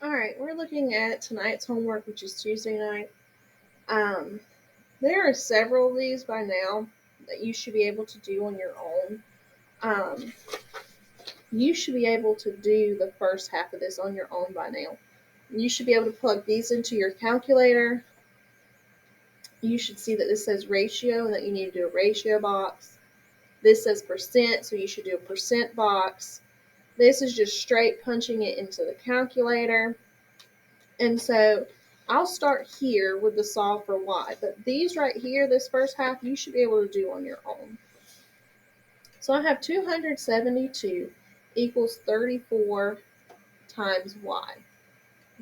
All right, we're looking at tonight's homework, which is Tuesday night. Um, there are several of these by now that you should be able to do on your own. Um, you should be able to do the first half of this on your own by now. You should be able to plug these into your calculator. You should see that this says ratio and that you need to do a ratio box. This says percent, so you should do a percent box. This is just straight punching it into the calculator. And so I'll start here with the solve for y, but these right here, this first half, you should be able to do on your own. So I have 272 equals 34 times y.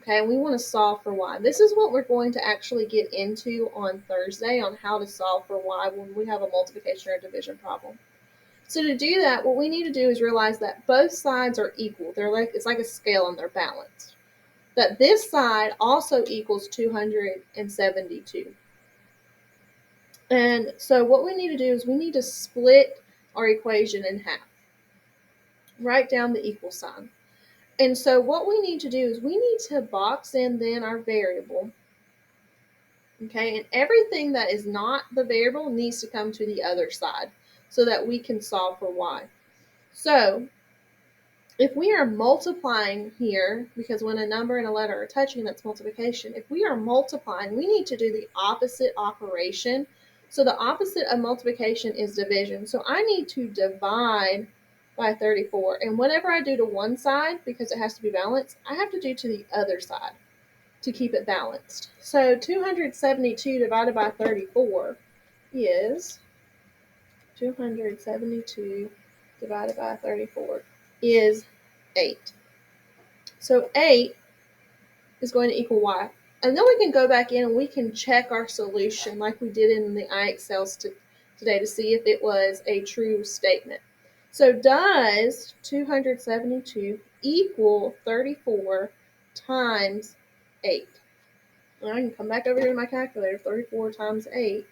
Okay, and we want to solve for y. This is what we're going to actually get into on Thursday on how to solve for y when we have a multiplication or division problem. So to do that, what we need to do is realize that both sides are equal. It's like a scale and they're balanced. That this side also equals 272. And so what we need to do is we need to split our equation in half. Write down the equal sign. And so what we need to do is we need to box in then our variable. Okay, and everything that is not the variable needs to come to the other side so that we can solve for y. So if we are multiplying here, because when a number and a letter are touching, that's multiplication. If we are multiplying, we need to do the opposite operation. So the opposite of multiplication is division. So I need to divide by 34. And whatever I do to one side, because it has to be balanced, I have to do to the other side to keep it balanced. So 272 divided by 34 is 272 divided by 34 is 8. So 8 is going to equal y. And then we can go back in and we can check our solution like we did in the IXLs today to see if it was a true statement. So does 272 equal 34 times 8? Well, I can come back over here to my calculator. 34 times 8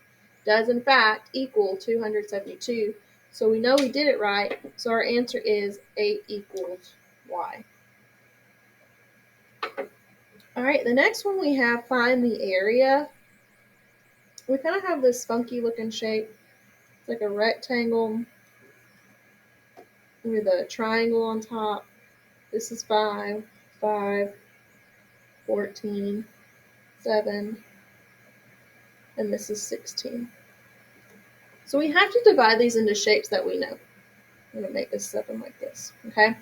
does in fact equal 272. So we know we did it right. So our answer is 8 equals y. All right, the next one we have find the area. We kind of have this funky looking shape. It's like a rectangle with a triangle on top. This is 5, 5, 14, 7, and this is 16. So we have to divide these into shapes that we know. I'm going to make this something like this, okay?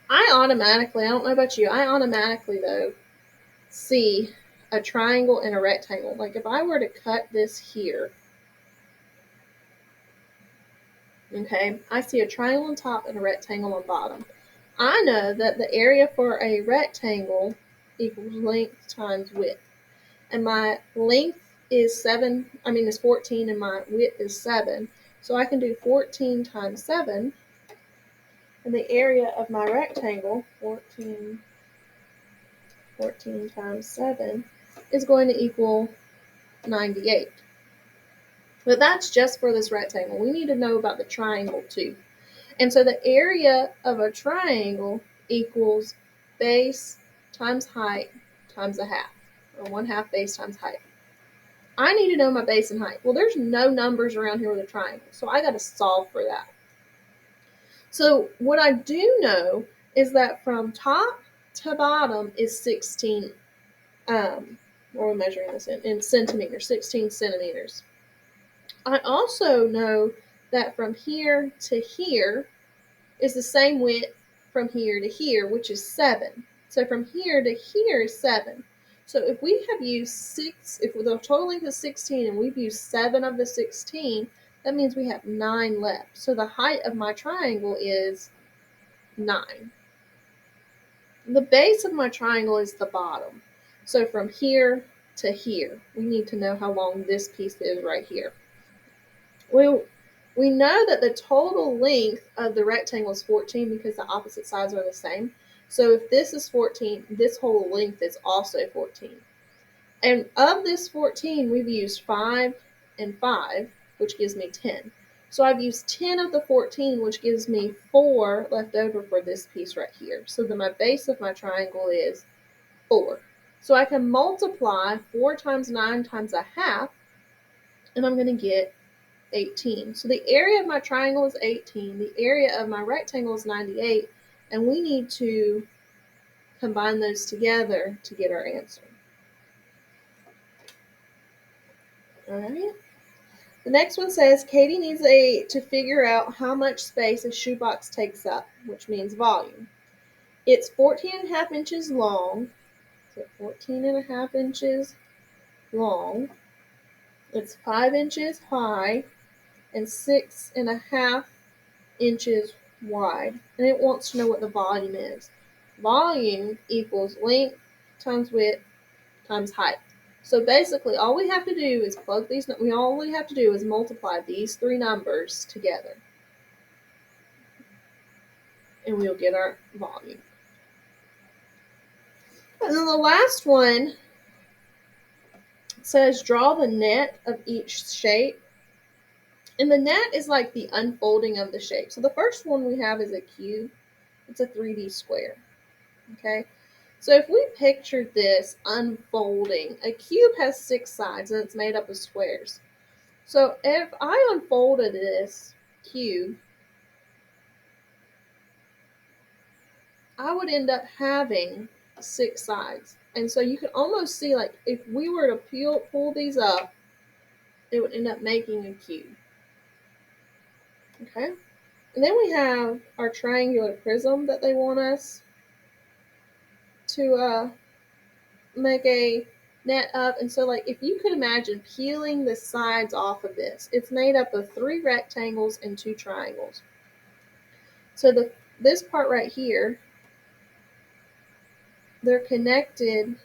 I don't know about you, I automatically, though, see a triangle and a rectangle. Like if I were to cut this here, okay, I see a triangle on top and a rectangle on bottom. I know that the area for a rectangle equals length times width. And my length is 14 and my width is 7. So I can do 14 times 7. And the area of my rectangle, 14 times 7, is going to equal 98. But that's just for this rectangle. We need to know about the triangle too. And so the area of a triangle equals base times height times a half, or 1/2 base times height. I need to know my base and height. Well, there's no numbers around here with a triangle, so I got to solve for that. So what I do know is that from top to bottom is 16, what are we measuring this in centimeters, 16 centimeters. I also know that from here to here is the same width from here to here, which is 7. So from here to here is 7. So if we have used if the total length is 16 and we've used 7 of the 16, that means we have 9 left. So the height of my triangle is 9. The base of my triangle is the bottom. So from here to here, we need to know how long this piece is right here. We know that the total length of the rectangle is 14 because the opposite sides are the same. So if this is 14, this whole length is also 14. And of this 14, we've used 5 and 5, which gives me 10. So I've used 10 of the 14, which gives me 4 left over for this piece right here. So my base of my triangle is 4. So I can multiply 4 times 9 times a half, and I'm going to get 18. So the area of my triangle is 18. The area of my rectangle is 98. And we need to combine those together to get our answer. All right. The next one says Katie needs to figure out how much space a shoebox takes up, which means volume. It's 14.5 inches long. So 14.5 inches long. It's 5 inches high and 6.5 inches wide. And it wants to know what the volume is. Volume equals length times width times height. So basically, all we have to do is all we have to do is multiply these three numbers together, and we'll get our volume. And then the last one says draw the net of each shape. And the net is like the unfolding of the shape. So the first one we have is a cube. It's a 3D square. Okay. So if we pictured this unfolding, a cube has 6 sides and it's made up of squares. So if I unfolded this cube, I would end up having 6 sides. And so you can almost see, like, if we were to pull these up, it would end up making a cube. Okay? And then we have our triangular prism that they want us to make a net of. And so, like, if you could imagine peeling the sides off of this, it's made up of 3 rectangles and 2 triangles. So this part right here, they're connected.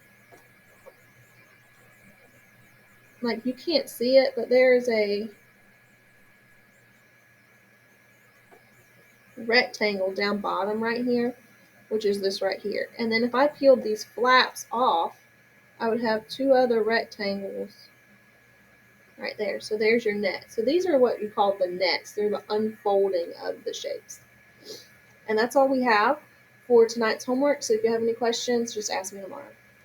Like, you can't see it, but there's a rectangle down bottom right here, which is this right here. And then if I peeled these flaps off, I would have 2 other rectangles right there. So there's your net. So these are what you call the nets. They're the unfolding of the shapes. And that's all we have for tonight's homework. So if you have any questions, just ask me tomorrow.